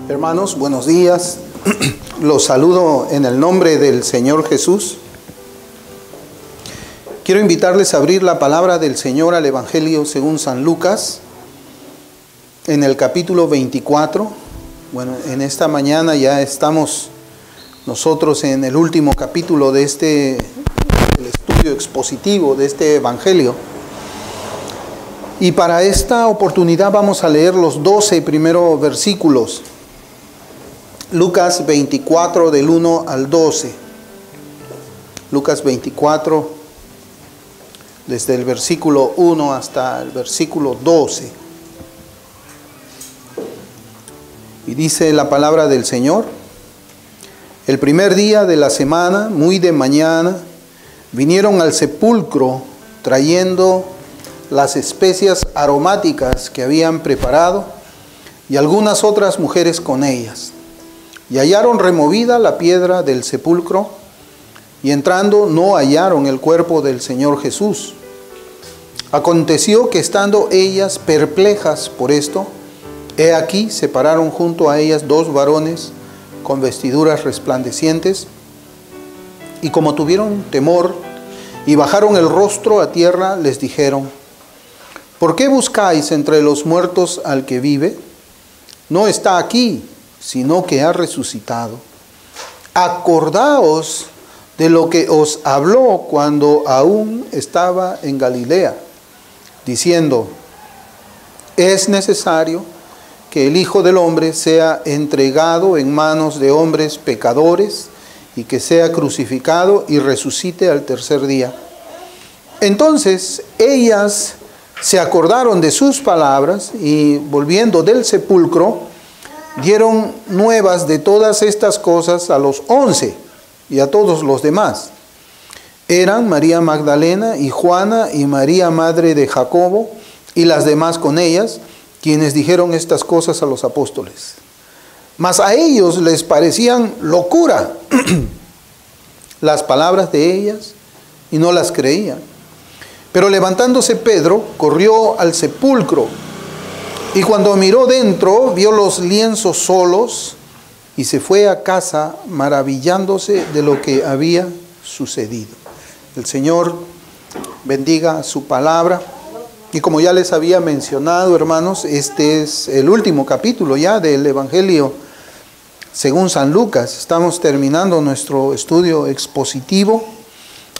Hermanos, buenos días. Los saludo en el nombre del Señor Jesús. Quiero invitarles a abrir la palabra del Señor al Evangelio según San Lucas, en el capítulo 24. Bueno, en esta mañana ya estamos nosotros en el último capítulo de el estudio expositivo de este Evangelio. Y para esta oportunidad vamos a leer los 12 primeros versículos. Lucas 24 del 1 al 12. Lucas 24 desde el versículo 1 hasta el versículo 12. Y dice la palabra del Señor: el primer día de la semana, muy de mañana, vinieron al sepulcro trayendo las especias aromáticas que habían preparado y algunas otras mujeres con ellas. Y hallaron removida la piedra del sepulcro, y entrando no hallaron el cuerpo del Señor Jesús. Aconteció que estando ellas perplejas por esto, he aquí se pararon junto a ellas dos varones con vestiduras resplandecientes, y como tuvieron temor y bajaron el rostro a tierra, les dijeron: ¿por qué buscáis entre los muertos al que vive? No está aquí, sino que ha resucitado. Acordaos de lo que os habló cuando aún estaba en Galilea, diciendo: es necesario que el Hijo del Hombre sea entregado en manos de hombres pecadores, y que sea crucificado y resucite al tercer día. Entonces ellas se acordaron de sus palabras, y volviendo del sepulcro, dieron nuevas de todas estas cosas a los 11 y a todos los demás. Eran María Magdalena y Juana y María, madre de Jacobo, y las demás con ellas, quienes dijeron estas cosas a los apóstoles. Mas a ellos les parecían locura las palabras de ellas, y no las creían. Pero levantándose Pedro, corrió al sepulcro, y cuando miró dentro, vio los lienzos solos, y se fue a casa maravillándose de lo que había sucedido. El Señor bendiga su palabra. Y como ya les había mencionado, hermanos, este es el último capítulo ya del Evangelio según San Lucas. Estamos terminando nuestro estudio expositivo,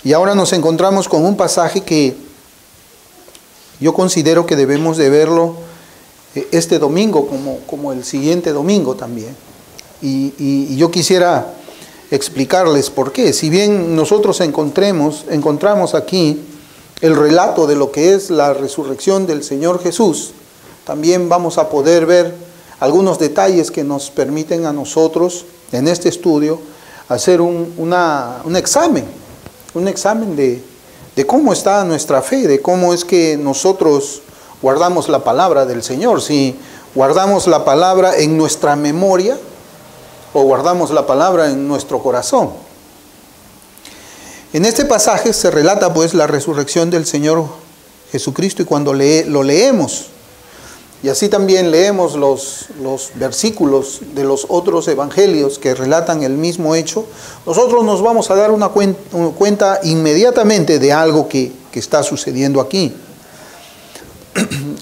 y ahora nos encontramos con un pasaje que yo considero que debemos de verlo este domingo como el siguiente domingo también. Y yo quisiera explicarles por qué. Si bien nosotros encontramos aquí el relato de lo que es la resurrección del Señor Jesús, también vamos a poder ver algunos detalles que nos permiten a nosotros en este estudio hacer un examen de cómo está nuestra fe, de cómo es que nosotros guardamos la palabra del Señor, si guardamos la palabra en nuestra memoria o guardamos la palabra en nuestro corazón. En este pasaje se relata pues la resurrección del Señor Jesucristo, y cuando lo leemos, y así también leemos los versículos de los otros evangelios que relatan el mismo hecho, nosotros nos vamos a dar una cuenta inmediatamente de algo que está sucediendo aquí.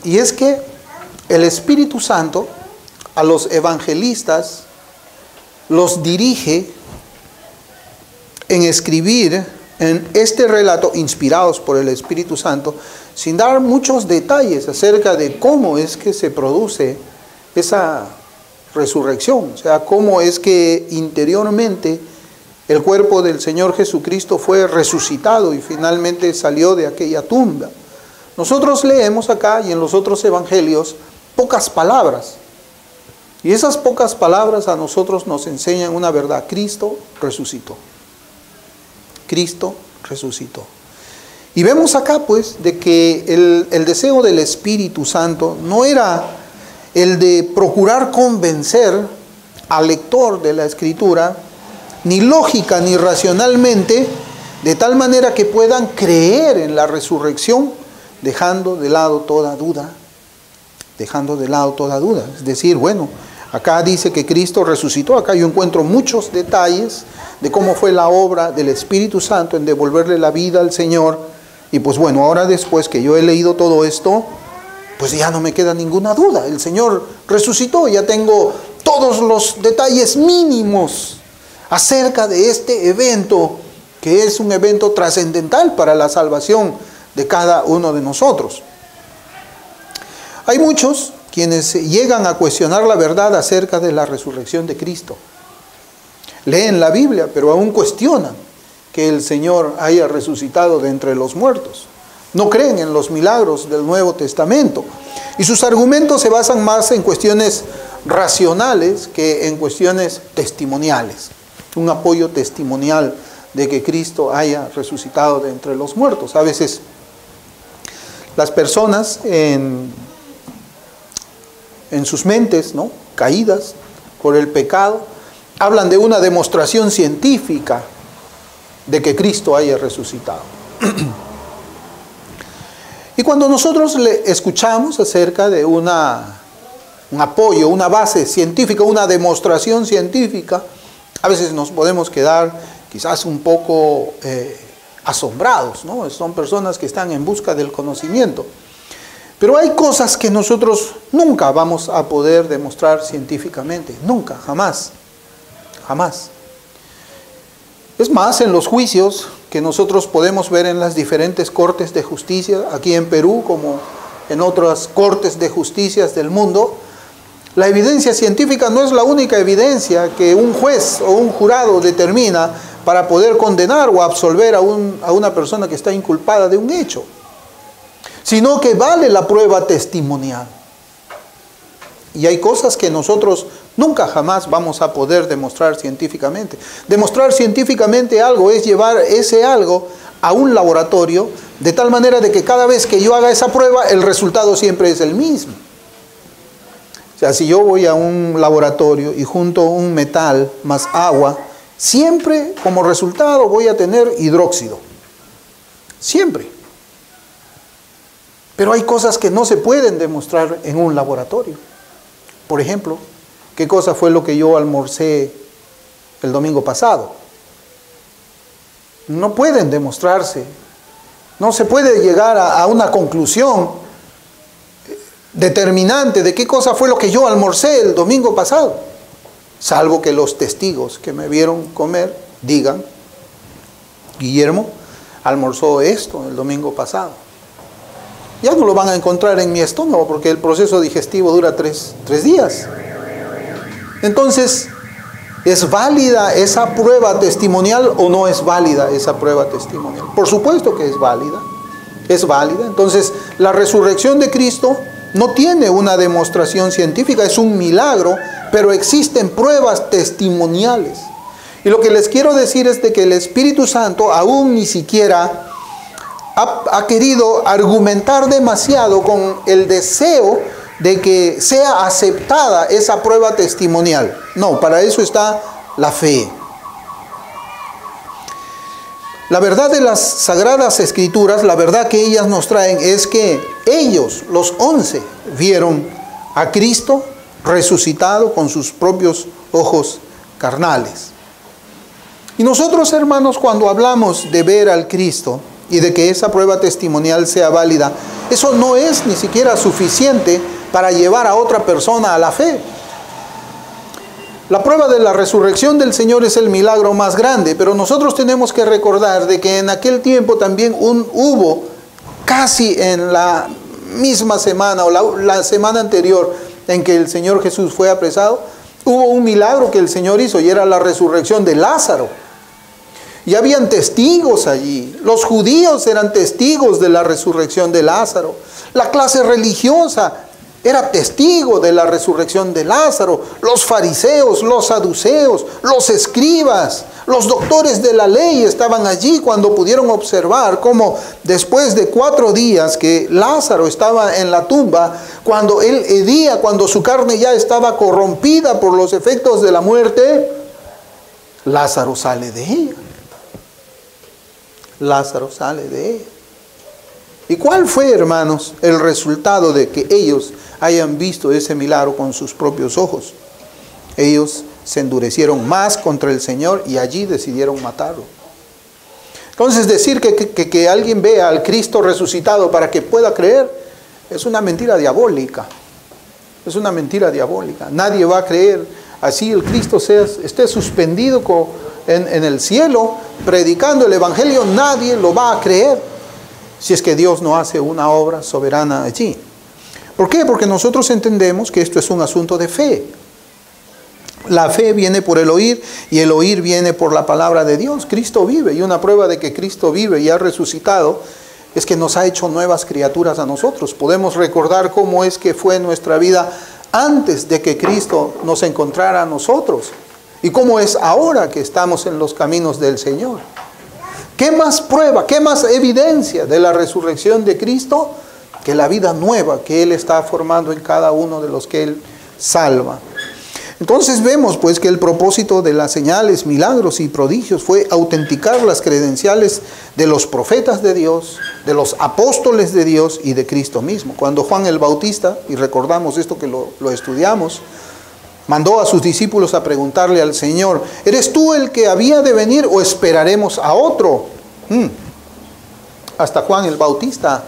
Y es que el Espíritu Santo a los evangelistas los dirige en escribir en este relato, inspirados por el Espíritu Santo, sin dar muchos detalles acerca de cómo es que se produce esa resurrección, o sea, cómo es que interiormente el cuerpo del Señor Jesucristo fue resucitado y finalmente salió de aquella tumba. Nosotros leemos acá y en los otros evangelios pocas palabras, y esas pocas palabras a nosotros nos enseñan una verdad: Cristo resucitó. Cristo resucitó. Y vemos acá pues de que el deseo del Espíritu Santo no era el de procurar convencer al lector de la Escritura, ni lógica ni racionalmente, de tal manera que puedan creer en la resurrección, dejando de lado toda duda. Es decir, bueno, Acá dice que Cristo resucitó. Acá yo encuentro muchos detalles de cómo fue la obra del Espíritu Santo en devolverle la vida al Señor. Y pues bueno, ahora después que yo he leído todo esto, pues ya no me queda ninguna duda. El Señor resucitó, ya tengo todos los detalles mínimos acerca de este evento, que es un evento trascendental para la salvación de cada uno de nosotros. Hay muchos quienes llegan a cuestionar la verdad acerca de la resurrección de Cristo. Leen la Biblia, pero aún cuestionan que el Señor haya resucitado de entre los muertos. No creen en los milagros del Nuevo Testamento. Y sus argumentos se basan más en cuestiones racionales que en cuestiones testimoniales. Un apoyo testimonial de que Cristo haya resucitado de entre los muertos. A veces las personas en sus mentes, ¿no?, caídas por el pecado, hablan de una demostración científica de que Cristo haya resucitado. Y cuando nosotros le escuchamos acerca de un apoyo, una base científica, una demostración científica, a veces nos podemos quedar quizás un poco asombrados, ¿no? Son personas que están en busca del conocimiento. Pero hay cosas que nosotros nunca vamos a poder demostrar científicamente. Nunca, jamás. Jamás. Es más, en los juicios que nosotros podemos ver en las diferentes cortes de justicia, aquí en Perú como en otras cortes de justicia del mundo, la evidencia científica no es la única evidencia que un juez o un jurado determina para poder condenar o absolver a una persona que está inculpada de un hecho, sino que vale la prueba testimonial. Y hay cosas que nosotros nunca jamás vamos a poder demostrar científicamente. Demostrar científicamente algo es llevar ese algo a un laboratorio, de tal manera de que cada vez que yo haga esa prueba, el resultado siempre es el mismo. O sea, si yo voy a un laboratorio y junto un metal más agua, siempre como resultado voy a tener hidróxido. Siempre. Pero hay cosas que no se pueden demostrar en un laboratorio. Por ejemplo, ¿qué cosa fue lo que yo almorcé el domingo pasado? No pueden demostrarse. No se puede llegar a una conclusión determinante de qué cosa fue lo que yo almorcé el domingo pasado. Salvo que los testigos que me vieron comer digan, Guillermo almorzó esto el domingo pasado. Ya no lo van a encontrar en mi estómago porque el proceso digestivo dura tres días. Entonces, ¿es válida esa prueba testimonial o no es válida esa prueba testimonial? Por supuesto que es válida. Es válida. Entonces, la resurrección de Cristo no tiene una demostración científica, es un milagro, pero existen pruebas testimoniales. Y lo que les quiero decir es de que el Espíritu Santo aún ni siquiera ha querido argumentar demasiado con el deseo de que sea aceptada esa prueba testimonial. No, para eso está la fe. La verdad de las Sagradas Escrituras, la verdad que ellas nos traen es que ellos, los 11, vieron a Cristo resucitado con sus propios ojos carnales. Y nosotros, hermanos, cuando hablamos de ver al Cristo y de que esa prueba testimonial sea válida, eso no es ni siquiera suficiente para llevar a otra persona a la fe. La prueba de la resurrección del Señor es el milagro más grande, pero nosotros tenemos que recordar de que en aquel tiempo también hubo, casi en la misma semana o la semana anterior en que el Señor Jesús fue apresado, hubo un milagro que el Señor hizo y era la resurrección de Lázaro. Y habían testigos allí. Los judíos eran testigos de la resurrección de Lázaro. La clase religiosa era testigo de la resurrección de Lázaro. Los fariseos, los saduceos, los escribas, los doctores de la ley estaban allí cuando pudieron observar cómo después de 4 días que Lázaro estaba en la tumba, cuando él hedía, cuando su carne ya estaba corrompida por los efectos de la muerte, Lázaro sale de ella. Lázaro sale de ella. ¿Y cuál fue, hermanos, el resultado de que ellos hayan visto ese milagro con sus propios ojos? ellos se endurecieron más contra el Señor y allí decidieron matarlo. Entonces decir que alguien vea al Cristo resucitado para que pueda creer es una mentira diabólica. Es una mentira diabólica. Nadie va a creer. Así el Cristo esté suspendido en el cielo predicando el Evangelio, nadie lo va a creer si es que Dios no hace una obra soberana allí. ¿Por qué? Porque nosotros entendemos que esto es un asunto de fe. La fe viene por el oír y el oír viene por la palabra de Dios. Cristo vive y una prueba de que Cristo vive y ha resucitado es que nos ha hecho nuevas criaturas a nosotros. Podemos recordar cómo es que fue nuestra vida antes de que Cristo nos encontrara a nosotros y cómo es ahora que estamos en los caminos del Señor. ¿Qué más prueba, qué más evidencia de la resurrección de Cristo que la vida nueva que Él está formando en cada uno de los que Él salva? Entonces vemos pues que el propósito de las señales, milagros y prodigios fue autenticar las credenciales de los profetas de Dios, de los apóstoles de Dios y de Cristo mismo. Cuando Juan el Bautista, y recordamos esto que lo estudiamos, mandó a sus discípulos a preguntarle al Señor, ¿eres tú el que había de venir o esperaremos a otro? Hasta Juan el Bautista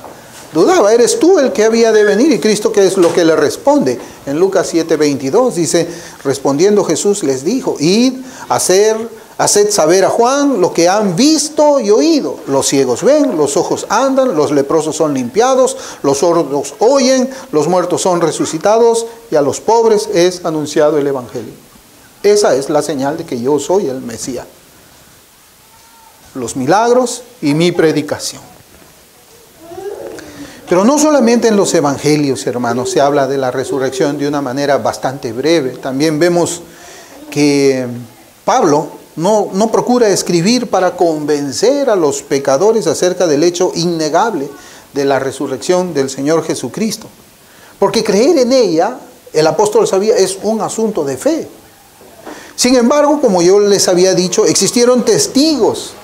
dudaba, ¿eres tú el que había de venir? Y Cristo, ¿qué es lo que le responde? En Lucas 7:22 dice, respondiendo Jesús les dijo, id, haced saber a Juan lo que han visto y oído. Los ciegos ven, los ojos andan, los leprosos son limpiados, los sordos oyen, los muertos son resucitados y a los pobres es anunciado el Evangelio. Esa es la señal de que yo soy el Mesías. Los milagros y mi predicación. Pero no solamente en los evangelios, hermanos, se habla de la resurrección de una manera bastante breve. También vemos que Pablo no procura escribir para convencer a los pecadores acerca del hecho innegable de la resurrección del Señor Jesucristo. Porque creer en ella, el apóstol sabía, es un asunto de fe. Sin embargo, como yo les había dicho, existieron testigos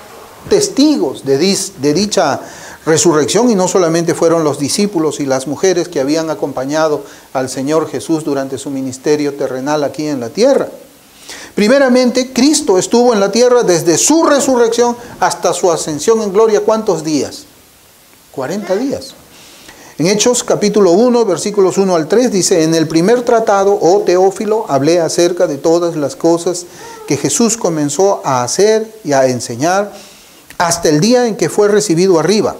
de dicha resurrección, y no solamente fueron los discípulos y las mujeres que habían acompañado al Señor Jesús durante su ministerio terrenal aquí en la tierra. Primeramente, Cristo estuvo en la tierra desde su resurrección hasta su ascensión en gloria. ¿Cuántos días? 40 días. En Hechos capítulo 1, versículos 1 al 3 dice, en el primer tratado, oh Teófilo, hablé acerca de todas las cosas que Jesús comenzó a hacer y a enseñar hasta el día en que fue recibido arriba,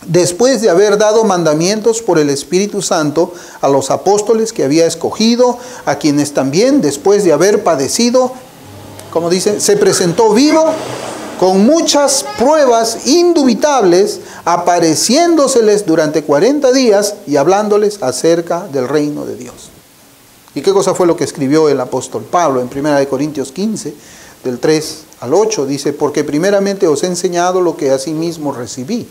después de haber dado mandamientos por el Espíritu Santo a los apóstoles que había escogido, a quienes también, después de haber padecido, como dice, se presentó vivo con muchas pruebas indubitables, apareciéndoseles durante 40 días y hablándoles acerca del reino de Dios. ¿Y qué cosa fue lo que escribió el apóstol Pablo en 1 Corintios 15, del 3 al 8? Dice, porque primeramente os he enseñado lo que asimismo recibí,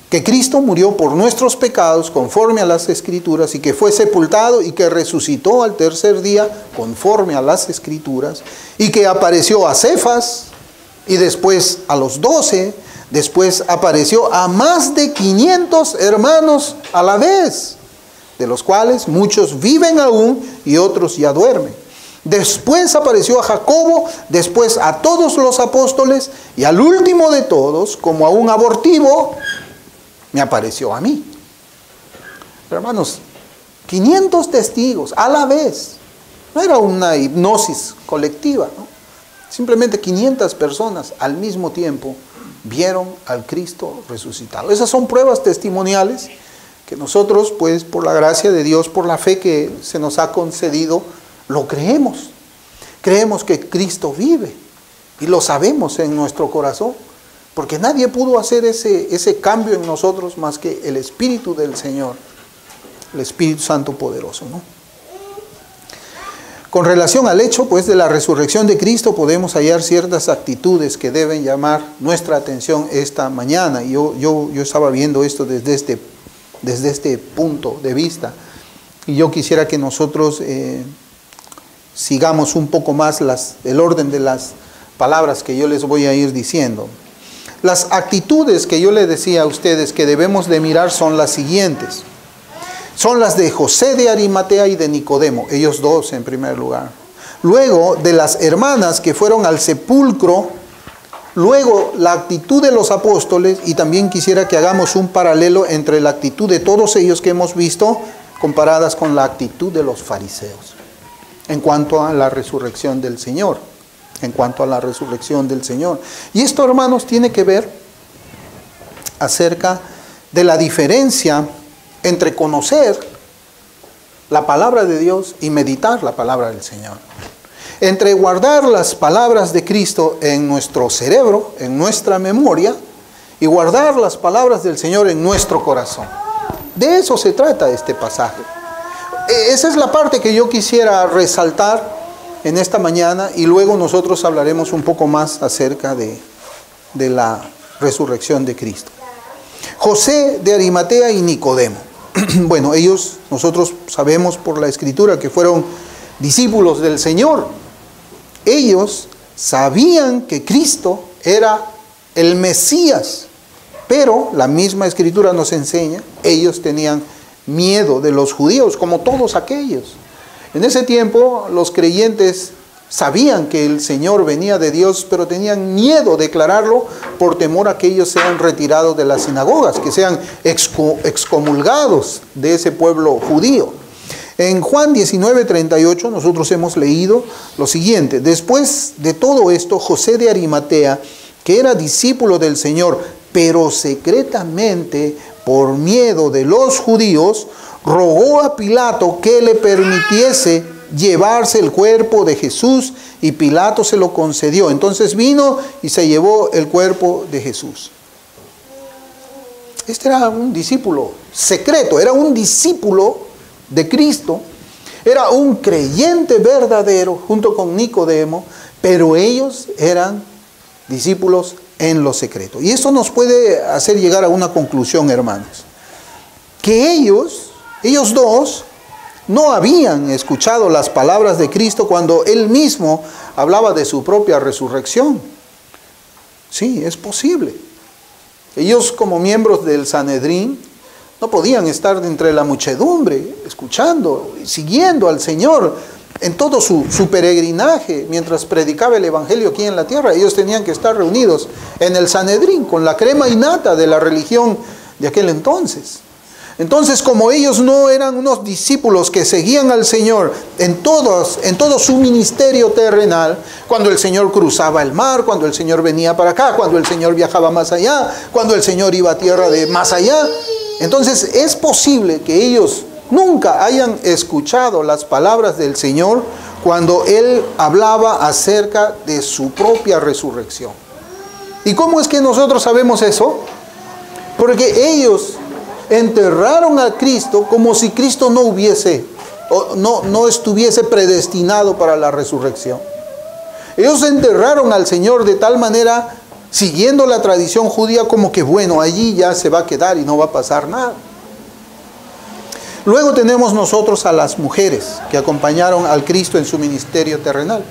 que Cristo murió por nuestros pecados conforme a las Escrituras, y que fue sepultado y que resucitó al tercer día conforme a las Escrituras, y que apareció a Cefas y después a los 12, después apareció a más de 500 hermanos a la vez, de los cuales muchos viven aún y otros ya duermen. Después apareció a Jacobo, después a todos los apóstoles, y al último de todos, como a un abortivo, me apareció a mí. Pero hermanos, 500 testigos a la vez. No era una hipnosis colectiva, ¿no? Simplemente 500 personas al mismo tiempo vieron al Cristo resucitado. Esas son pruebas testimoniales que nosotros, pues, por la gracia de Dios, por la fe que se nos ha concedido, lo creemos. Creemos que Cristo vive y lo sabemos en nuestro corazón. Porque nadie pudo hacer ese cambio en nosotros más que el Espíritu del Señor, el Espíritu Santo poderoso, ¿no? Con relación al hecho, pues, de la resurrección de Cristo, podemos hallar ciertas actitudes que deben llamar nuestra atención esta mañana. Y yo estaba viendo esto desde este punto de vista. Y yo quisiera que nosotros sigamos un poco más el orden de las palabras que yo les voy a ir diciendo. Las actitudes que yo les decía a ustedes que debemos de mirar son las siguientes. son las de José de Arimatea y de Nicodemo, ellos dos en primer lugar. Luego de las hermanas que fueron al sepulcro, luego la actitud de los apóstoles, y también quisiera que hagamos un paralelo entre la actitud de todos ellos que hemos visto, comparadas con la actitud de los fariseos, en cuanto a la resurrección del Señor, Y esto, hermanos, tiene que ver acerca de la diferencia entre conocer la palabra de Dios y meditar la palabra del Señor. Entre guardar las palabras de Cristo en nuestro cerebro, en nuestra memoria, y guardar las palabras del Señor en nuestro corazón. De eso se trata este pasaje. Esa es la parte que yo quisiera resaltar en esta mañana, y luego nosotros hablaremos un poco más acerca de la resurrección de Cristo. José de Arimatea y Nicodemo. Bueno, ellos, nosotros sabemos por la Escritura que fueron discípulos del Señor. Ellos sabían que Cristo era el Mesías, pero la misma Escritura nos enseña, ellos tenían miedo de los judíos, como todos aquellos. En ese tiempo los creyentes sabían que el Señor venía de Dios, pero tenían miedo de declararlo por temor a que ellos sean retirados de las sinagogas, que sean excomulgados de ese pueblo judío. En Juan 19:38 nosotros hemos leído lo siguiente: después de todo esto, José de Arimatea, que era discípulo del Señor, pero secretamente por miedo de los judíos, rogó a Pilato que le permitiese llevarse el cuerpo de Jesús, y Pilato se lo concedió. Entonces vino y se llevó el cuerpo de Jesús. Este era un discípulo secreto, era un discípulo de Cristo, era un creyente verdadero junto con Nicodemo, pero ellos eran discípulos en lo secreto. Y esto nos puede hacer llegar a una conclusión, hermanos, que ellos dos no habían escuchado las palabras de Cristo cuando Él mismo hablaba de su propia resurrección. Sí, es posible. Ellos, como miembros del Sanedrín, no podían estar entre la muchedumbre, escuchando, siguiendo al Señor en todo su peregrinaje mientras predicaba el Evangelio aquí en la tierra. Ellos tenían que estar reunidos en el Sanedrín, con la crema innata de la religión de aquel entonces. Entonces, como ellos no eran unos discípulos que seguían al Señor en todo su ministerio terrenal, cuando el Señor cruzaba el mar, cuando el Señor venía para acá, cuando el Señor viajaba más allá, cuando el Señor iba a tierra de más allá, entonces es posible que ellos nunca hayan escuchado las palabras del Señor cuando Él hablaba acerca de su propia resurrección. ¿Y cómo es que nosotros sabemos eso? Porque ellos enterraron a Cristo como si Cristo no estuviese predestinado para la resurrección. Ellos enterraron al Señor de tal manera, siguiendo la tradición judía, como que bueno, allí ya se va a quedar y no va a pasar nada. Luego tenemos nosotros a las mujeres que acompañaron al Cristo en su ministerio terrenal.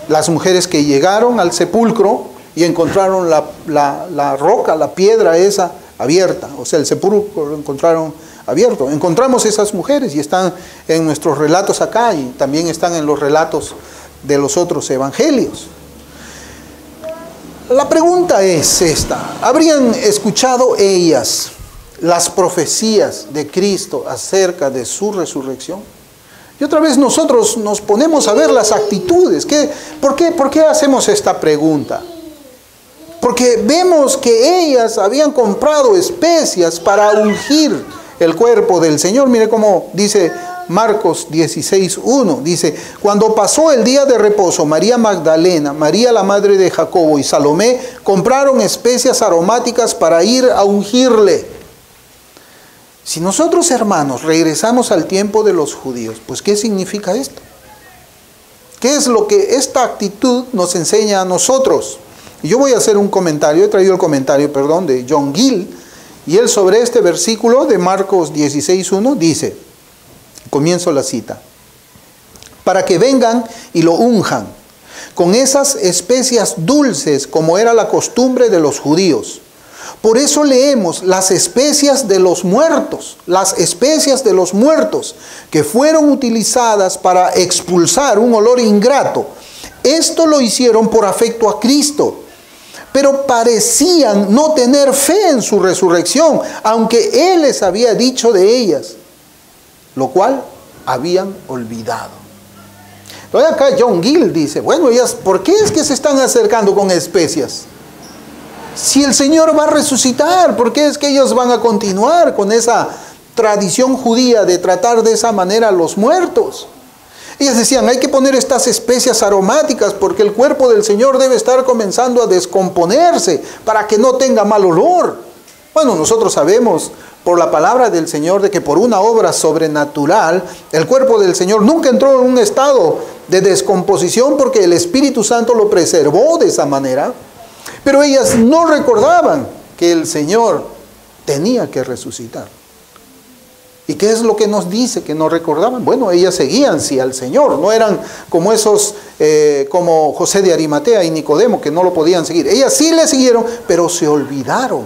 Las mujeres que llegaron al sepulcro y encontraron la roca, la piedra esa abierta, o sea, el sepulcro lo encontraron abierto. Encontramos esas mujeres y están en nuestros relatos acá, y también están en los relatos de los otros evangelios. La pregunta es esta: ¿habrían escuchado ellas las profecías de Cristo acerca de su resurrección? Y otra vez nosotros nos ponemos a ver las actitudes. ¿Por qué hacemos esta pregunta? Porque vemos que ellas habían comprado especias para ungir el cuerpo del Señor. Mire cómo dice Marcos 16:1. Dice: cuando pasó el día de reposo, María Magdalena, María la madre de Jacobo y Salomé compraron especias aromáticas para ir a ungirle. Si nosotros, hermanos, regresamos al tiempo de los judíos, pues ¿qué significa esto? ¿Qué es lo que esta actitud nos enseña a nosotros? Y yo voy a hacer un comentario, he traído el comentario, de John Gill, y él sobre este versículo de Marcos 16:1 dice, comienzo la cita: para que vengan y lo unjan con esas especias dulces como era la costumbre de los judíos, Por eso leemos las especias de los muertos, que fueron utilizadas para expulsar un olor ingrato. Esto lo hicieron por afecto a Cristo, pero parecían no tener fe en su resurrección, aunque Él les había dicho de ellas, lo cual habían olvidado. Entonces acá John Gill dice, bueno, ellas, ¿por qué es que se están acercando con especias? Si el Señor va a resucitar, ¿por qué es que ellos van a continuar con esa tradición judía de tratar de esa manera a los muertos? Ellas decían, hay que poner estas especias aromáticas porque el cuerpo del Señor debe estar comenzando a descomponerse para que no tenga mal olor. Bueno, nosotros sabemos por la palabra del Señor de que por una obra sobrenatural, el cuerpo del Señor nunca entró en un estado de descomposición porque el Espíritu Santo lo preservó de esa manera. Pero ellas no recordaban que el Señor tenía que resucitar. ¿Y qué es lo que nos dice que no recordaban? Bueno, ellas seguían sí al Señor, no eran como esos, como José de Arimatea y Nicodemo, que no lo podían seguir. Ellas sí le siguieron, pero se olvidaron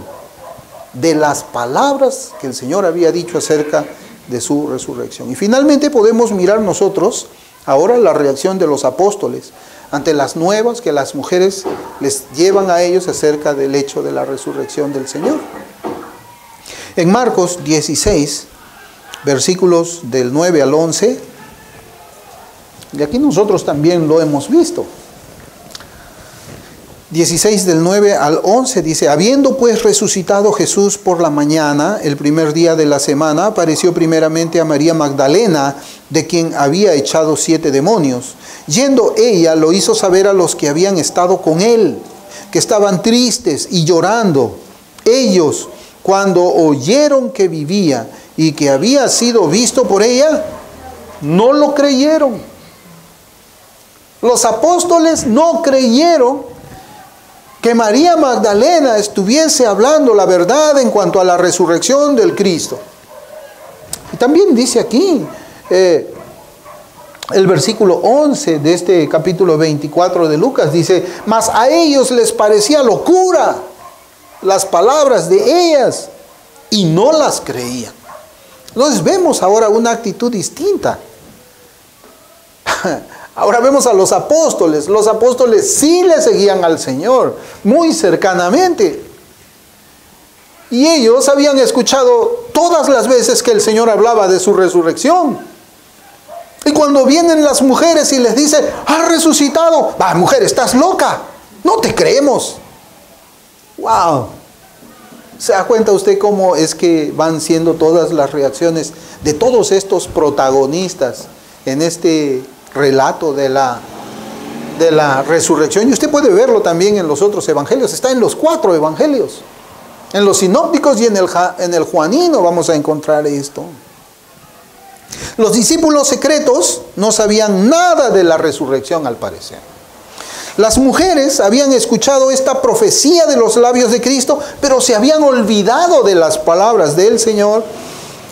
de las palabras que el Señor había dicho acerca de su resurrección. Y finalmente podemos mirar nosotros ahora la reacción de los apóstoles ante las nuevas que las mujeres les llevan a ellos acerca del hecho de la resurrección del Señor. En Marcos 16, versículos del 9 al 11, y aquí nosotros también lo hemos visto. 16 del 9 al 11 dice, habiendo pues resucitado Jesús por la mañana, el primer día de la semana, apareció primeramente a María Magdalena, de quien había echado 7 demonios. Yendo ella, lo hizo saber a los que habían estado con él, que estaban tristes y llorando. Ellos, cuando oyeron que vivía y que había sido visto por ella, no lo creyeron. Los apóstoles no creyeron que María Magdalena estuviese hablando la verdad en cuanto a la resurrección del Cristo. Y también dice aquí, el versículo 11 de este capítulo 24 de Lucas, dice, mas a ellos les parecía locura las palabras de ellas y no las creían. Entonces vemos ahora una actitud distinta. Ahora vemos a los apóstoles sí le seguían al Señor muy cercanamente. Y ellos habían escuchado todas las veces que el Señor hablaba de su resurrección. Y cuando vienen las mujeres y les dice, ha resucitado, va, mujer, estás loca, no te creemos. Wow. ¿Se da cuenta usted cómo es que van siendo todas las reacciones de todos estos protagonistas en este relato de la resurrección? Y usted puede verlo también en los otros evangelios, está en los 4 evangelios. En los sinópticos y en el juanino vamos a encontrar esto. Los discípulos secretos no sabían nada de la resurrección al parecer. Las mujeres habían escuchado esta profecía de los labios de Cristo, pero se habían olvidado de las palabras del Señor.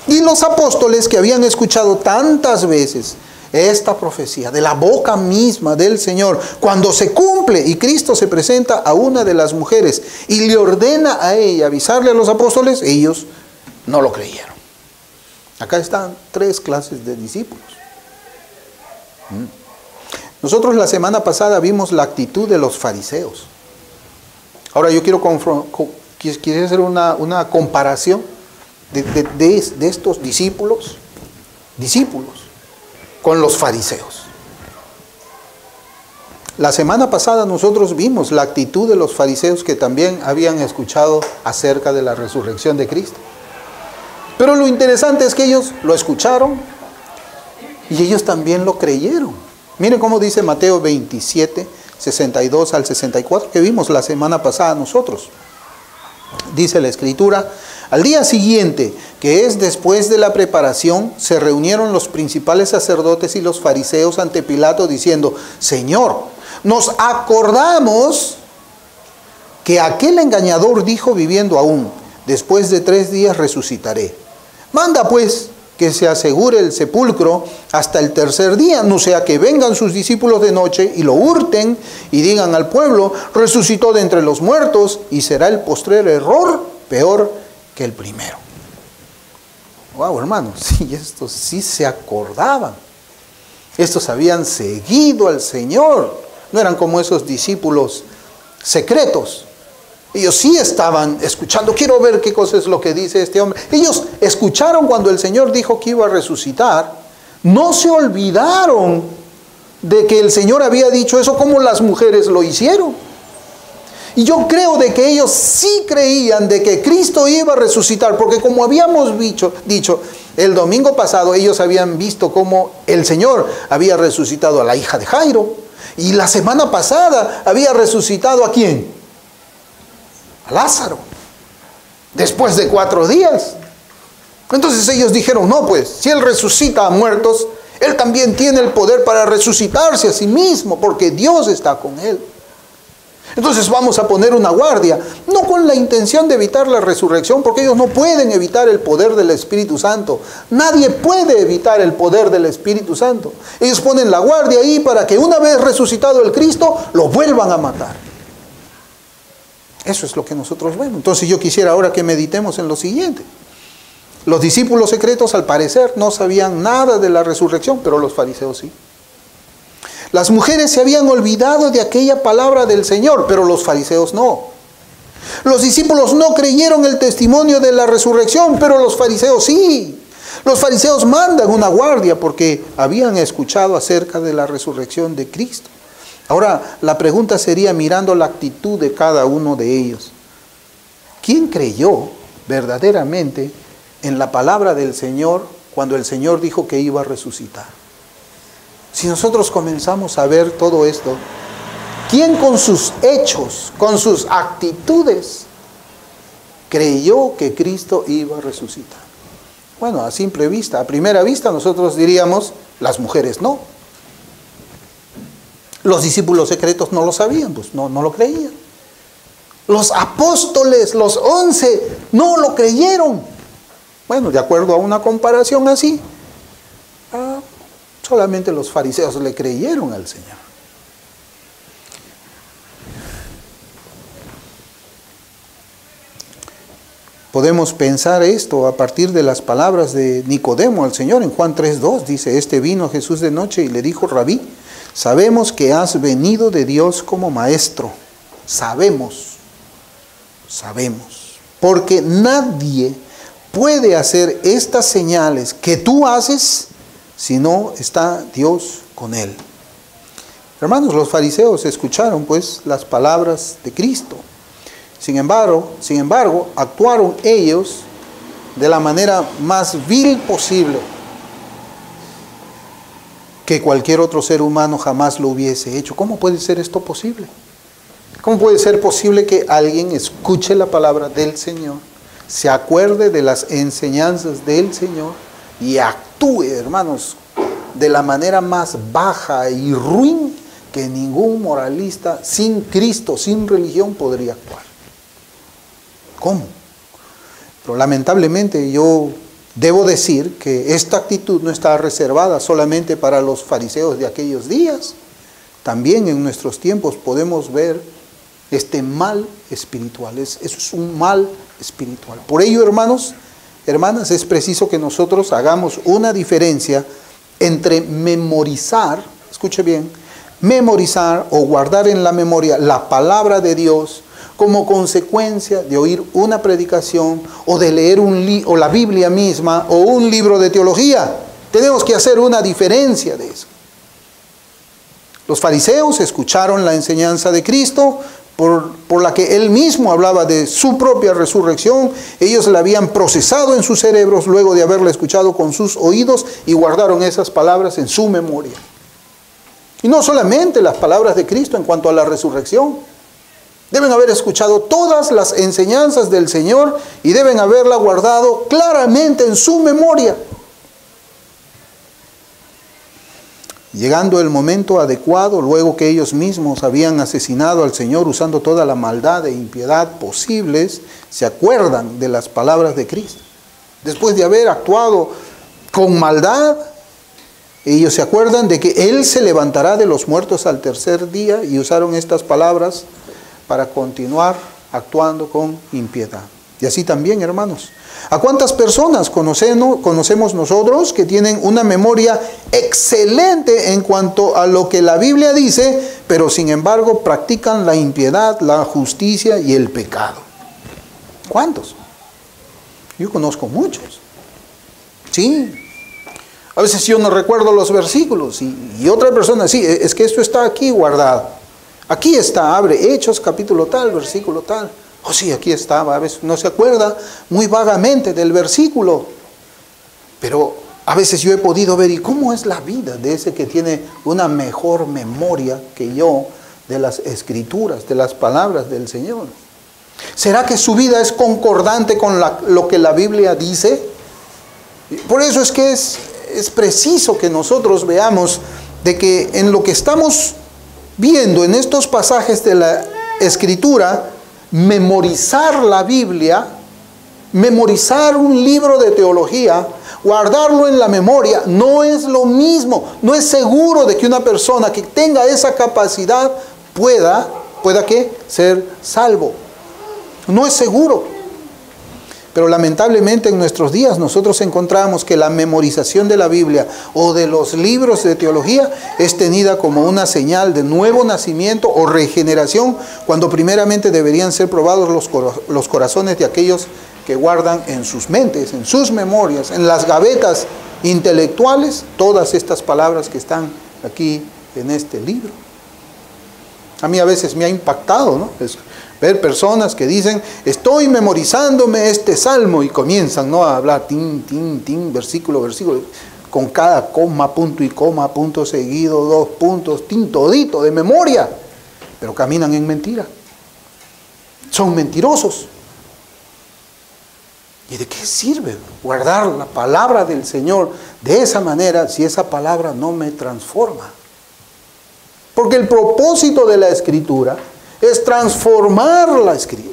Y los apóstoles que habían escuchado tantas veces esta profecía de la boca misma del Señor, cuando se cumple y Cristo se presenta a una de las mujeres y le ordena a ella avisarle a los apóstoles, ellos no lo creyeron. Acá están 3 clases de discípulos. Nosotros la semana pasada vimos la actitud de los fariseos. Ahora yo quiero hacer una comparación de estos discípulos con los fariseos. La semana pasada nosotros vimos la actitud de los fariseos que también habían escuchado acerca de la resurrección de Cristo. Pero lo interesante es que ellos lo escucharon y ellos también lo creyeron. Miren cómo dice Mateo 27, 62 al 64, que vimos la semana pasada nosotros. Dice la Escritura, al día siguiente, que es después de la preparación, se reunieron los principales sacerdotes y los fariseos ante Pilato diciendo, Señor, nos acordamos que aquel engañador dijo viviendo aún, después de 3 días resucitaré. Manda pues que se asegure el sepulcro hasta el 3er día, no sea que vengan sus discípulos de noche y lo hurten y digan al pueblo, resucitó de entre los muertos y será el postrer error peor que el primero. Wow, hermanos, sí, estos sí se acordaban. Estos habían seguido al Señor. No eran como esos discípulos secretos. Ellos sí estaban escuchando. Quiero ver qué cosa es lo que dice este hombre. Ellos escucharon cuando el Señor dijo que iba a resucitar. No se olvidaron de que el Señor había dicho eso, como las mujeres lo hicieron. Y yo creo de que ellos sí creían de que Cristo iba a resucitar, porque como habíamos dicho el domingo pasado, ellos habían visto cómo el Señor había resucitado a la hija de Jairo, y la semana pasada había resucitado ¿a quién? A Lázaro, después de 4 días. Entonces ellos dijeron, no, pues, si Él resucita a muertos, Él también tiene el poder para resucitarse a sí mismo, porque Dios está con Él. Entonces vamos a poner una guardia, no con la intención de evitar la resurrección, porque ellos no pueden evitar el poder del Espíritu Santo. Nadie puede evitar el poder del Espíritu Santo. Ellos ponen la guardia ahí para que una vez resucitado el Cristo, lo vuelvan a matar. Eso es lo que nosotros vemos. Entonces yo quisiera ahora que meditemos en lo siguiente. Los discípulos secretos al parecer no sabían nada de la resurrección, pero los fariseos sí. Las mujeres se habían olvidado de aquella palabra del Señor, pero los fariseos no. Los discípulos no creyeron el testimonio de la resurrección, pero los fariseos sí. Los fariseos mandan una guardia porque habían escuchado acerca de la resurrección de Cristo. Ahora, la pregunta sería, mirando la actitud de cada uno de ellos, ¿quién creyó verdaderamente en la palabra del Señor cuando el Señor dijo que iba a resucitar? Si nosotros comenzamos a ver todo esto, ¿quién con sus hechos, con sus actitudes, creyó que Cristo iba a resucitar? Bueno, a simple vista, a primera vista nosotros diríamos, las mujeres no. Los discípulos secretos no lo sabían, pues no lo creían. Los apóstoles, los 11, no lo creyeron. Bueno, de acuerdo a una comparación así, solamente los fariseos le creyeron al Señor. Podemos pensar esto a partir de las palabras de Nicodemo al Señor en Juan 3:2. Dice, este vino Jesús de noche y le dijo, Rabí, sabemos que has venido de Dios como maestro. Sabemos, porque nadie puede hacer estas señales que tú haces si no está Dios con él. Hermanos, los fariseos escucharon pues las palabras de Cristo. Sin embargo, actuaron ellos de la manera más vil posible que cualquier otro ser humano jamás lo hubiese hecho. ¿Cómo puede ser esto posible? ¿Cómo puede ser posible que alguien escuche la palabra del Señor, se acuerde de las enseñanzas del Señor y actúe, hermanos, de la manera más baja y ruin que ningún moralista sin Cristo, sin religión podría actuar? ¿Cómo? Pero lamentablemente yo debo decir que esta actitud no está reservada solamente para los fariseos de aquellos días. También en nuestros tiempos podemos ver este mal espiritual. Eso es un mal espiritual. Por ello, hermanos, hermanas, es preciso que nosotros hagamos una diferencia entre memorizar, escuche bien, memorizar o guardar en la memoria la palabra de Dios como consecuencia de oír una predicación o de leer o la Biblia misma o un libro de teología. Tenemos que hacer una diferencia de eso. Los fariseos escucharon la enseñanza de Cristo por la que Él mismo hablaba de su propia resurrección. Ellos la habían procesado en sus cerebros luego de haberla escuchado con sus oídos y guardaron esas palabras en su memoria. Y no solamente las palabras de Cristo en cuanto a la resurrección. Deben haber escuchado todas las enseñanzas del Señor y deben haberla guardado claramente en su memoria. Llegando el momento adecuado, luego que ellos mismos habían asesinado al Señor usando toda la maldad e impiedad posibles, se acuerdan de las palabras de Cristo. Después de haber actuado con maldad, ellos se acuerdan de que Él se levantará de los muertos al tercer día y usaron estas palabras para continuar actuando con impiedad. Y así también, hermanos. ¿A cuántas personas conocemos nosotros que tienen una memoria excelente en cuanto a lo que la Biblia dice, pero sin embargo practican la impiedad, la justicia y el pecado? ¿Cuántos? Yo conozco muchos. Sí. A veces yo no recuerdo los versículos y otra persona, sí, es que esto está aquí guardado. Aquí está, abre Hechos capítulo tal, versículo tal. Oh sí, aquí estaba, a veces no se acuerda muy vagamente del versículo. Pero a veces yo he podido ver, ¿y cómo es la vida de ese que tiene una mejor memoria que yo de las escrituras, de las palabras del Señor? ¿Será que su vida es concordante con lo que la Biblia dice? Por eso es que es preciso que nosotros veamos de que en lo que estamos viendo en estos pasajes de la Escritura, memorizar la Biblia, memorizar un libro de teología, guardarlo en la memoria, no es lo mismo. No es seguro de que una persona que tenga esa capacidad pueda ¿qué? Ser salvo. No es seguro. Pero lamentablemente en nuestros días nosotros encontramos que la memorización de la Biblia o de los libros de teología es tenida como una señal de nuevo nacimiento o regeneración, cuando primeramente deberían ser probados los corazones de aquellos que guardan en sus mentes, en sus memorias, en las gavetas intelectuales, todas estas palabras que están aquí en este libro. A mí a veces me ha impactado, ¿no? Ver personas que dicen, estoy memorizándome este salmo, y comienzan, ¿no?, a hablar, versículo, con cada coma, punto seguido, 2 puntos, todito de memoria, pero caminan en mentira. Son mentirosos. ¿Y de qué sirve guardar la palabra del Señor de esa manera si esa palabra no me transforma? Porque el propósito de la Escritura es transformar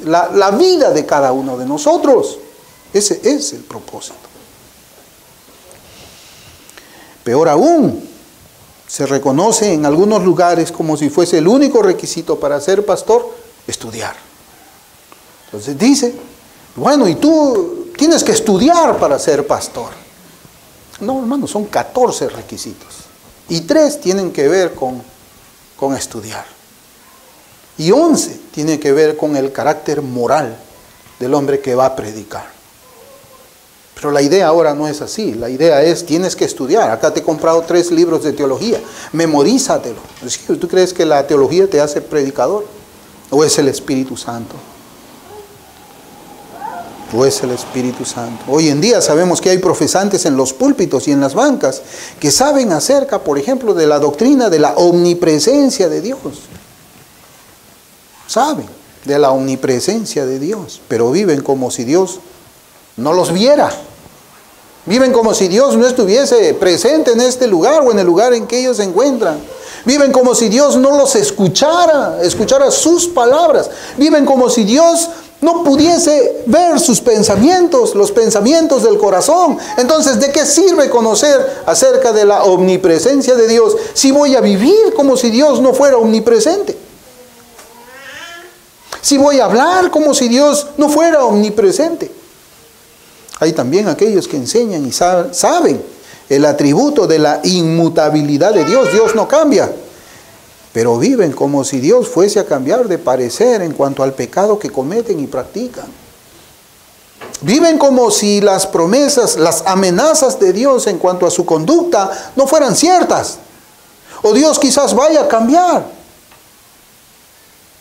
la vida de cada uno de nosotros. Ese es el propósito. Peor aún, se reconoce en algunos lugares como si fuese el único requisito para ser pastor, estudiar. Entonces dice, bueno, y tú tienes que estudiar para ser pastor. No, hermano, son 14 requisitos. Y 3 tienen que ver con estudiar. Y 11 tiene que ver con el carácter moral del hombre que va a predicar. Pero la idea ahora no es así. La idea es, tienes que estudiar. Acá te he comprado 3 libros de teología. Memorízatelo. ¿Tú crees que la teología te hace predicador? ¿O es el Espíritu Santo? ¿O es el Espíritu Santo? Hoy en día sabemos que hay profesantes en los púlpitos y en las bancas que saben acerca, por ejemplo, de la doctrina de la omnipresencia de Dios. Saben de la omnipresencia de Dios, pero viven como si Dios no los viera. Viven como si Dios no estuviese presente en este lugar o en el lugar en que ellos se encuentran. Viven como si Dios no los escuchara sus palabras. Viven como si Dios no pudiese ver sus pensamientos, los pensamientos del corazón. Entonces, ¿de qué sirve conocer acerca de la omnipresencia de Dios si voy a vivir como si Dios no fuera omnipresente? Si voy a hablar como si Dios no fuera omnipresente. Hay también aquellos que enseñan y saben el atributo de la inmutabilidad de Dios. Dios no cambia. Pero viven como si Dios fuese a cambiar de parecer en cuanto al pecado que cometen y practican. Viven como si las promesas, las amenazas de Dios en cuanto a su conducta no fueran ciertas. O Dios quizás vaya a cambiar.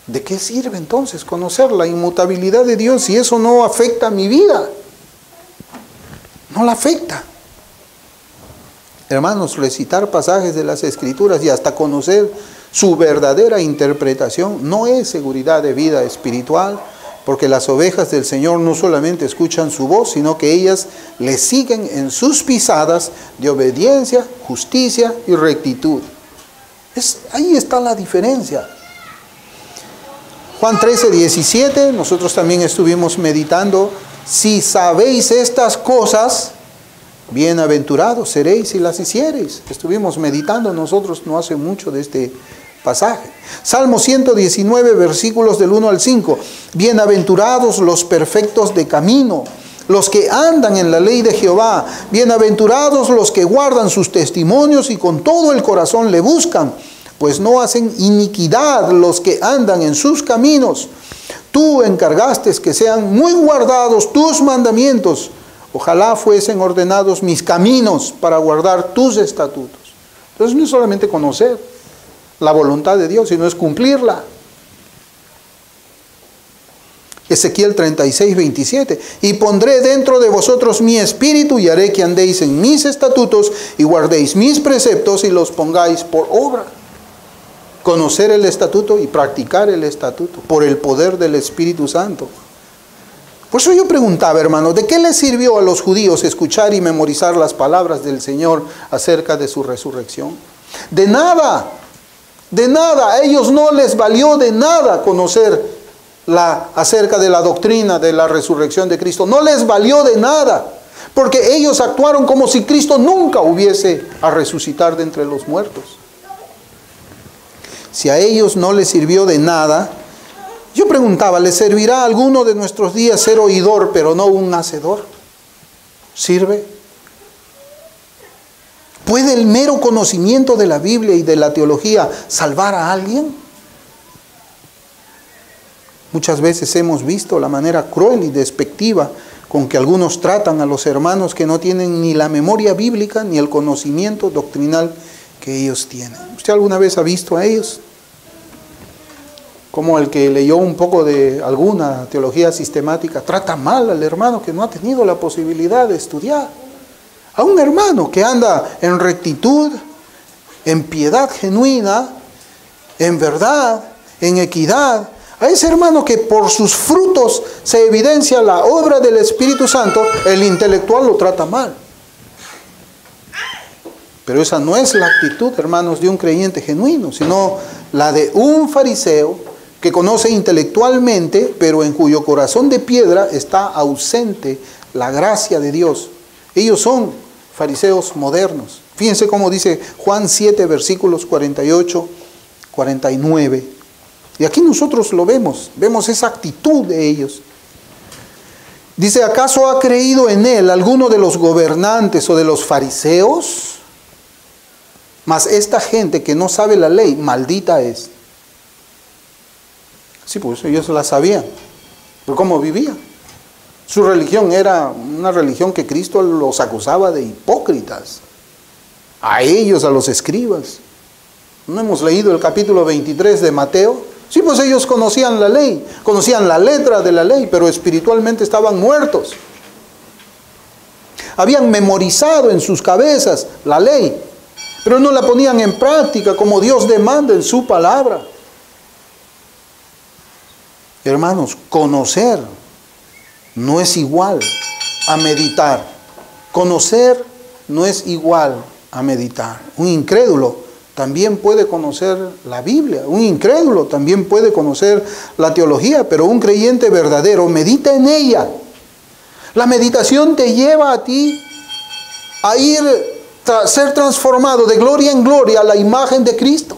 ¿De qué sirve entonces conocer la inmutabilidad de Dios si eso no afecta a mi vida? No la afecta. Hermanos, recitar pasajes de las Escrituras y hasta conocer su verdadera interpretación no es seguridad de vida espiritual, porque las ovejas del Señor no solamente escuchan su voz, sino que ellas le siguen en sus pisadas de obediencia, justicia y rectitud. Ahí está la diferencia. Juan 13:17, nosotros también estuvimos meditando, si sabéis estas cosas, bienaventurados seréis si las hiciereis. Estuvimos meditando nosotros no hace mucho de este pasaje. Salmo 119, versículos del 1 al 5. Bienaventurados los perfectos de camino, los que andan en la ley de Jehová. Bienaventurados los que guardan sus testimonios y con todo el corazón le buscan, pues no hacen iniquidad los que andan en sus caminos. Tú encargaste que sean muy guardados tus mandamientos. Ojalá fuesen ordenados mis caminos para guardar tus estatutos. Entonces no es solamente conocer la voluntad de Dios, sino es cumplirla. Ezequiel 36, 27. Y pondré dentro de vosotros mi espíritu y haré que andéis en mis estatutos y guardéis mis preceptos y los pongáis por obra. Conocer el estatuto y practicar el estatuto por el poder del Espíritu Santo. Por eso yo preguntaba, hermano, ¿de qué les sirvió a los judíos escuchar y memorizar las palabras del Señor acerca de su resurrección? De nada, de nada. A ellos no les valió de nada conocer acerca de la doctrina de la resurrección de Cristo. No les valió de nada, porque ellos actuaron como si Cristo nunca hubiese a resucitar de entre los muertos. Si a ellos no les sirvió de nada, yo preguntaba, ¿les servirá a alguno de nuestros días ser oidor, pero no un hacedor? ¿Sirve? ¿Puede el mero conocimiento de la Biblia y de la teología salvar a alguien? Muchas veces hemos visto la manera cruel y despectiva con que algunos tratan a los hermanos que no tienen ni la memoria bíblica ni el conocimiento doctrinal que ellos tienen. ¿Usted alguna vez ha visto a ellos? Como el que leyó un poco de alguna teología sistemática, trata mal al hermano que no ha tenido la posibilidad de estudiar. A un hermano que anda en rectitud, en piedad genuina, en verdad, en equidad. A ese hermano que por sus frutos se evidencia la obra del Espíritu Santo, el intelectual lo trata mal. Pero esa no es la actitud, hermanos, de un creyente genuino, sino la de un fariseo que conoce intelectualmente, pero en cuyo corazón de piedra está ausente la gracia de Dios. Ellos son fariseos modernos. Fíjense cómo dice Juan 7, versículos 48, 49. Y aquí nosotros lo vemos esa actitud de ellos. Dice, ¿acaso ha creído en él alguno de los gobernantes o de los fariseos? Mas esta gente que no sabe la ley, maldita es. Sí, pues ellos la sabían. Pero ¿cómo vivían? Su religión era una religión que Cristo los acusaba de hipócritas. A ellos, a los escribas. ¿No hemos leído el capítulo 23 de Mateo? Sí, pues ellos conocían la ley, conocían la letra de la ley, pero espiritualmente estaban muertos. Habían memorizado en sus cabezas la ley, pero no la ponían en práctica como Dios demanda en su palabra. Hermanos, conocer no es igual a meditar. Conocer no es igual a meditar. Un incrédulo también puede conocer la Biblia. Un incrédulo también puede conocer la teología, pero un creyente verdadero medita en ella. La meditación te lleva a ti a ser transformado de gloria en gloria a la imagen de Cristo.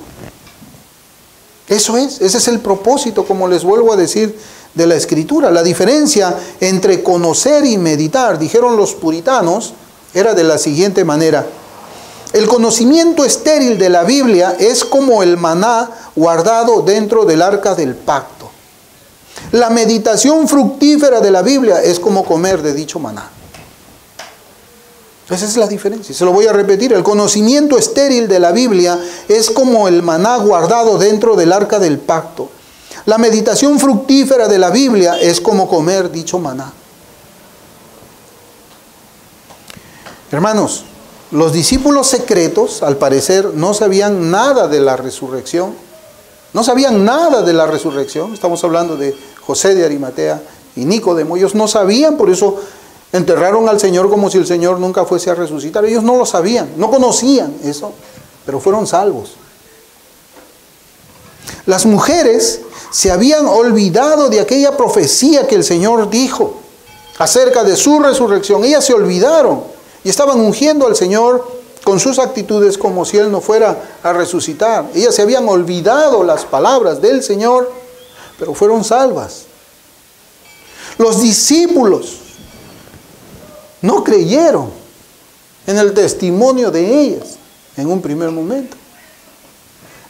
Ese es el propósito, como les vuelvo a decir, de la Escritura. La diferencia entre conocer y meditar, dijeron los puritanos, era de la siguiente manera. El conocimiento estéril de la Biblia es como el maná guardado dentro del arca del pacto. La meditación fructífera de la Biblia es como comer de dicho maná. Esa es la diferencia. Se lo voy a repetir. El conocimiento estéril de la Biblia es como el maná guardado dentro del arca del pacto. La meditación fructífera de la Biblia es como comer dicho maná. Hermanos, los discípulos secretos, al parecer, no sabían nada de la resurrección. No sabían nada de la resurrección. Estamos hablando de José de Arimatea y Nicodemo. Ellos no sabían, por eso enterraron al Señor como si el Señor nunca fuese a resucitar. Ellos no lo sabían, no conocían eso, pero fueron salvos. Las mujeres se habían olvidado de aquella profecía que el Señor dijo acerca de su resurrección. Ellas se olvidaron y estaban ungiendo al Señor con sus actitudes como si Él no fuera a resucitar. Ellas se habían olvidado las palabras del Señor, pero fueron salvas. Los discípulos no creyeron en el testimonio de ellas en un primer momento.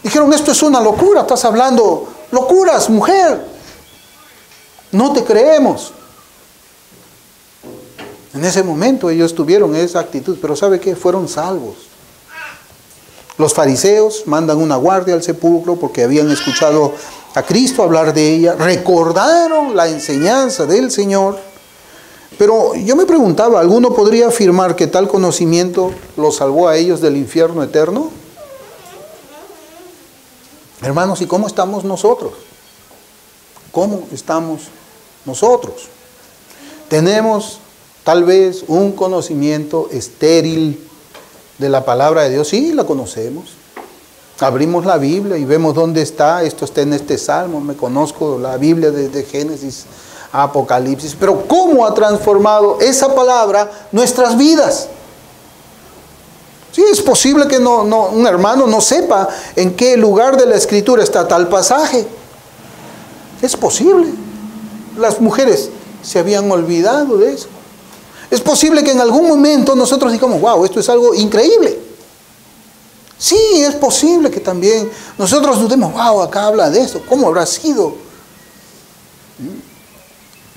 Dijeron, esto es una locura, estás hablando locuras, mujer. No te creemos. En ese momento ellos tuvieron esa actitud, pero ¿sabe qué? Fueron salvos. Los fariseos mandan una guardia al sepulcro porque habían escuchado a Cristo hablar de ella, recordaron la enseñanza del Señor. Pero yo me preguntaba, ¿alguno podría afirmar que tal conocimiento los salvó a ellos del infierno eterno? Hermanos, ¿y cómo estamos nosotros? ¿Cómo estamos nosotros? Tenemos tal vez un conocimiento estéril de la palabra de Dios. Sí, la conocemos. Abrimos la Biblia y vemos dónde está. Esto está en este salmo. Me conozco la Biblia desde Génesis a Apocalipsis. Pero ¿cómo ha transformado esa palabra nuestras vidas? Sí, es posible que un hermano no sepa en qué lugar de la Escritura está tal pasaje. Es posible. Las mujeres se habían olvidado de eso. Es posible que en algún momento nosotros digamos, wow, esto es algo increíble. Sí, es posible que también nosotros dudemos, wow, acá habla de esto, ¿cómo habrá sido?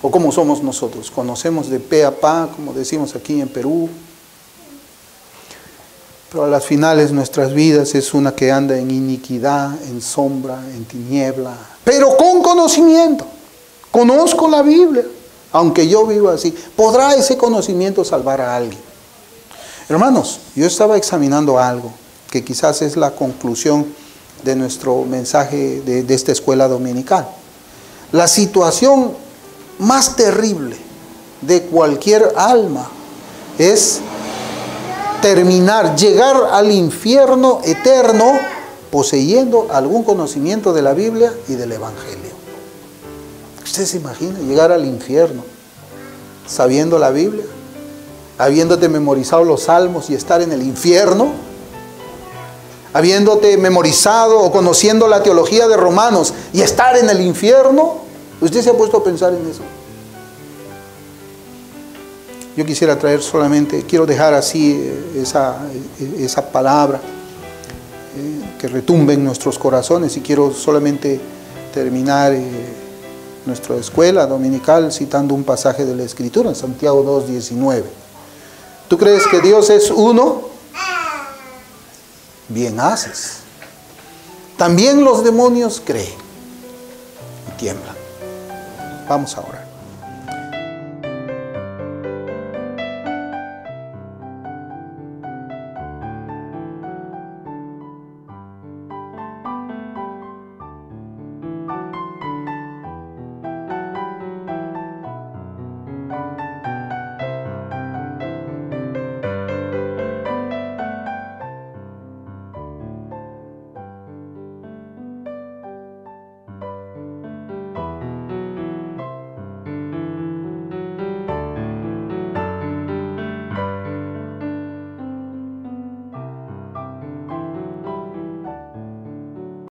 ¿O cómo somos nosotros? Conocemos de pe a pa, como decimos aquí en Perú. Pero a las finales nuestras vidas es una que anda en iniquidad, en sombra, en tiniebla, pero con conocimiento. Conozco la Biblia, aunque yo viva así. ¿Podrá ese conocimiento salvar a alguien? Hermanos, yo estaba examinando algo que quizás es la conclusión de nuestro mensaje de esta escuela dominical. La situación más terrible de cualquier alma es llegar al infierno eterno poseyendo algún conocimiento de la Biblia y del Evangelio. ¿Usted se imagina llegar al infierno sabiendo la Biblia? Habiéndote memorizado los salmos y estar en el infierno. Habiéndote memorizado o conociendo la teología de Romanos y estar en el infierno. ¿Usted se ha puesto a pensar en eso? Yo quisiera traer solamente, quiero dejar así esa palabra que retumbe en nuestros corazones, y quiero solamente terminar nuestra escuela dominical citando un pasaje de la Escritura, en Santiago 2:19. ¿Tú crees que Dios es uno? Bien haces. También los demonios creen y tiemblan. Vamos a orar.